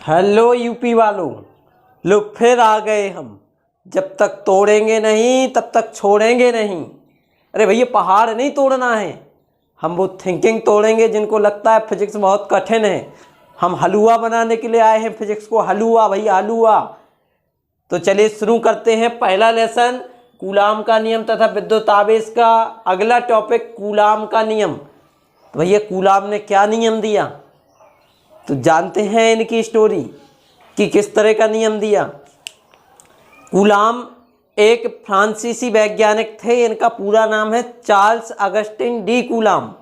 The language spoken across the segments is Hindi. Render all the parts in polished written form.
हेलो यूपी वालों, लो फिर आ गए हम। जब तक तोड़ेंगे नहीं तब तक छोड़ेंगे नहीं। अरे भैया, पहाड़ नहीं तोड़ना है, हम वो थिंकिंग तोड़ेंगे जिनको लगता है फिजिक्स बहुत कठिन है। हम हलवा बनाने के लिए आए हैं, फिजिक्स को हलवा भैया हलवा। तो चलिए शुरू करते हैं पहला लेसन, कूलाम का नियम तथा विद्युत आवेश का। अगला टॉपिक कूलाम का नियम। तो भैया कूलाम ने क्या नियम दिया, तो जानते हैं इनकी स्टोरी कि किस तरह का नियम दिया। कूलाम एक फ्रांसीसी वैज्ञानिक थे, इनका पूरा नाम है चार्ल्स अगस्टिन डी कूलाम।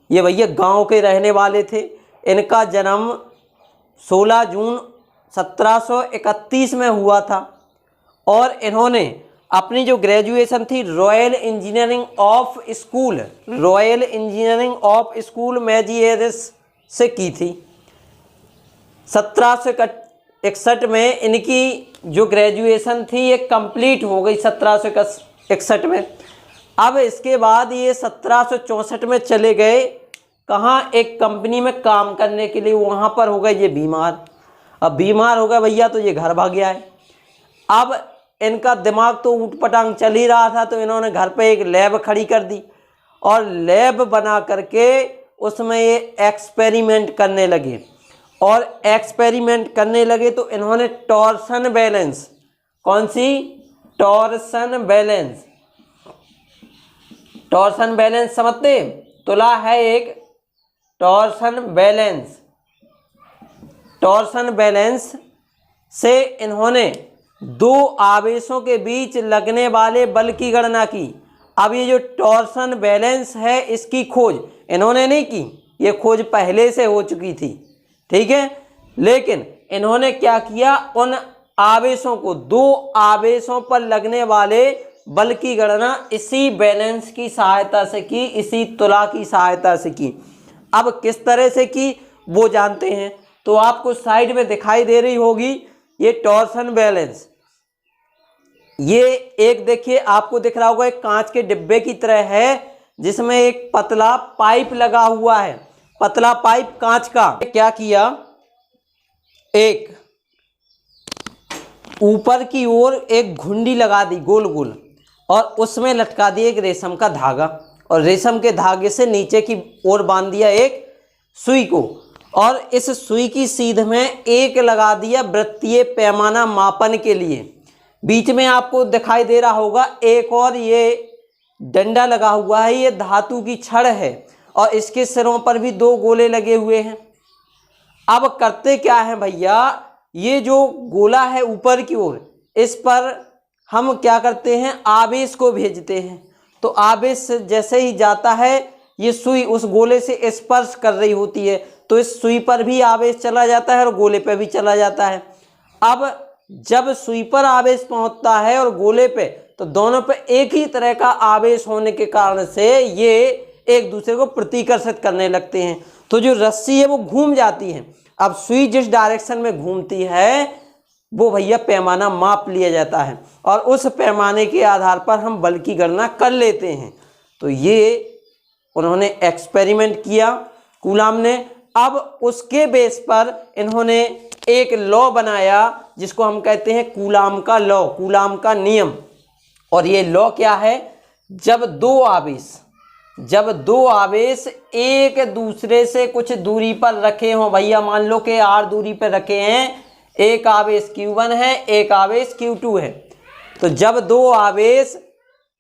ये भैया गांव के रहने वाले थे। इनका जन्म 16 जून 1731 में हुआ था और इन्होंने अपनी जो ग्रेजुएशन थी रॉयल इंजीनियरिंग ऑफ स्कूल मैजियर्स से की थी। 1761 में इनकी जो ग्रेजुएशन थी ये कंप्लीट हो गई 1761 में। अब इसके बाद ये 1764 में चले गए कहाँ, एक कंपनी में काम करने के लिए। वहाँ पर हो गए ये बीमार। अब बीमार हो गए भैया तो ये घर भाग गया है। अब इनका दिमाग तो ऊटपटांग चल ही रहा था, तो इन्होंने घर पे एक लैब खड़ी कर दी और लैब बना करके उसमें ये एक्सपेरिमेंट करने लगे। और एक्सपेरिमेंट करने लगे तो इन्होंने टॉर्सन बैलेंस, कौन सी, टॉर्सन बैलेंस समझते, तुला है एक टॉर्सन बैलेंस से इन्होंने दो आवेशों के बीच लगने वाले बल की गणना की। अब ये जो टॉर्सन बैलेंस है इसकी खोज इन्होंने नहीं की, ये खोज पहले से हो चुकी थी, ठीक है। लेकिन इन्होंने क्या किया, उन आवेशों को, दो आवेशों पर लगने वाले बल की गणना इसी बैलेंस की सहायता से की, इसी तुला की सहायता से की। अब किस तरह से की वो जानते हैं, तो आपको साइड में दिखाई दे रही होगी ये टॉर्सन बैलेंस। ये एक देखिए आपको दिख रहा होगा एक कांच के डिब्बे की तरह है जिसमें एक पतला पाइप लगा हुआ है, पतला पाइप कांच का। क्या किया, एक ऊपर की ओर एक घुंडी लगा दी गोल गोल और उसमें लटका दिया एक रेशम का धागा और रेशम के धागे से नीचे की ओर बांध दिया एक सुई को और इस सुई की सीध में एक लगा दिया वृत्तीय पैमाना मापन के लिए। बीच में आपको दिखाई दे रहा होगा एक और ये डंडा लगा हुआ है, ये धातु की छड़ है और इसके सिरों पर भी दो गोले लगे हुए हैं। अब करते क्या है भैया, ये जो गोला है ऊपर की ओर, इस पर हम क्या करते हैं, आवेश को भेजते हैं। तो आवेश जैसे ही जाता है ये सुई उस गोले से स्पर्श कर रही होती है, तो इस सुई पर भी आवेश चला जाता है और गोले पे भी चला जाता है। अब जब सुई पर आवेश पहुंचता है और गोले पे, तो दोनों पे एक ही तरह का आवेश होने के कारण से ये एक दूसरे को प्रतिकर्षित करने लगते हैं। तो जो रस्सी है वो घूम जाती है। अब सुई जिस डायरेक्शन में घूमती है वो भैया पैमाना माप लिया जाता है और उस पैमाने के आधार पर हम बल की गणना कर लेते हैं। तो ये उन्होंने एक्सपेरिमेंट किया कूलाम ने। अब उसके बेस पर इन्होंने एक लॉ बनाया जिसको हम कहते हैं कूलाम का लॉ, कूलाम का नियम। और ये लॉ क्या है, जब दो आवेश एक दूसरे से कुछ दूरी पर रखे हों, भैया मान लो कि r दूरी पर रखे हैं, एक आवेश q1 है एक आवेश q2 है, तो जब दो आवेश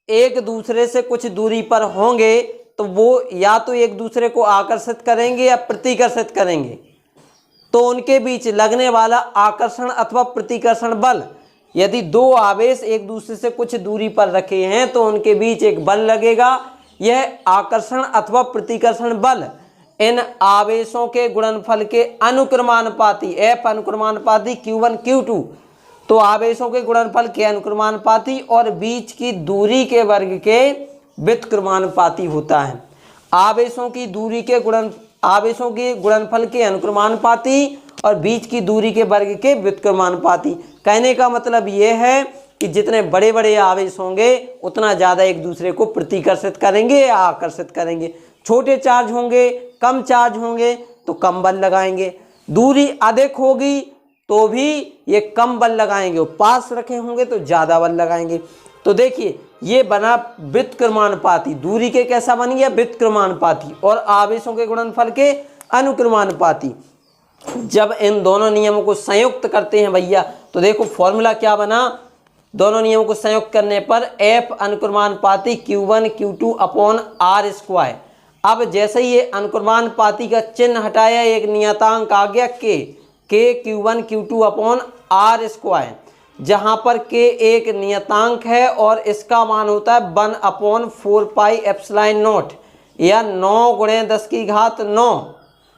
एक दूसरे से कुछ दूरी पर होंगे तो वो या तो एक दूसरे को आकर्षित करेंगे या प्रतिकर्षित करेंगे। तो उनके बीच लगने वाला आकर्षण अथवा प्रतिकर्षण बल, यदि दो आवेश एक दूसरे से कुछ दूरी पर रखे हैं तो उनके बीच एक बल लगेगा। यह आकर्षण अथवा प्रतिकर्षण बल इन आवेशों के गुणनफल के अनुक्रमानुपाती, F अनुक्रमानुपाती Q1 Q2, तो आवेशों के गुणनफल के अनुक्रमानुपाती और बीच की दूरी के वर्ग के व्युत्क्रमानुपाती होता है। आवेशों की गुणनफल के अनुक्रमानुपाती और बीच की दूरी के वर्ग के व्युत्क्रमानुपाती। कहने का मतलब ये है कि जितने बड़े बड़े आवेश होंगे उतना ज़्यादा एक दूसरे को प्रतिकर्षित करेंगे या आकर्षित करेंगे। छोटे चार्ज होंगे, कम चार्ज होंगे तो कम बल लगाएंगे। दूरी अधिक होगी तो भी ये कम बल लगाएंगे, और पास रखे होंगे तो ज़्यादा बल लगाएंगे। तो देखिए ये बना व्युत्क्रमानुपाती, दूरी के कैसा बन गया, व्युत्क्रमानुपाती, और आवेशों के गुणनफल के अनुक्रमानुपाती। जब इन दोनों नियमों को संयुक्त करते हैं भैया, तो देखो फॉर्मूला क्या बना, दोनों नियमों को संयुक्त करने पर F अनुक्रमानुपाती Q1 Q2 upon R square. अब जैसे ही ये अनुक्रमानुपाती का चिन्ह हटाया, एक नियतांक आ गया K Q1 Q2 upon R square, जहाँ पर K एक नियतांक है और इसका मान होता है 1 अपॉन 4 पाई एप्सिलॉन नॉट, या 9 गुणे 10 की घात 9,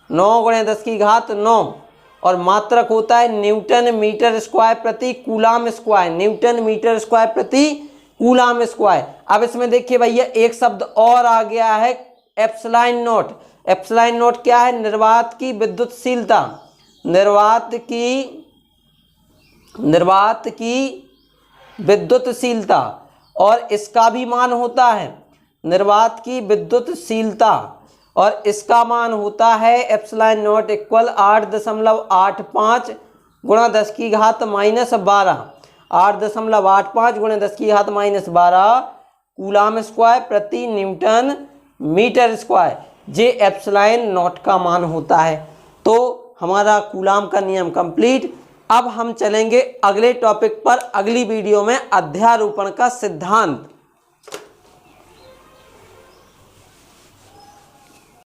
9 गुणे 10 की घात 9, और मात्रक होता है न्यूटन मीटर स्क्वायर प्रति coulomb square, newton metre square प्रति कूलाम स्क्वायर। अब इसमें देखिए भैया एक शब्द और आ गया है एप्सिलॉन नॉट। एप्सिलॉन नॉट क्या है, निर्वात की विद्युतशीलता, निर्वात की विद्युतशीलता, और इसका भी मान होता है निर्वात की विद्युतशीलता, और इसका मान होता है एप्सिलॉन नॉट इक्वल 8.85 गुणा 10 की घात -12, 8.85 गुणा 10 की घात -12 कूलाम स्क्वायर प्रति न्यूटन मीटर स्क्वायर। जे एप्सिलॉन नॉट का मान होता है। तो हमारा कूलाम का नियम कंप्लीट। अब हम चलेंगे अगले टॉपिक पर अगली वीडियो में, अध्यारोपण का सिद्धांत।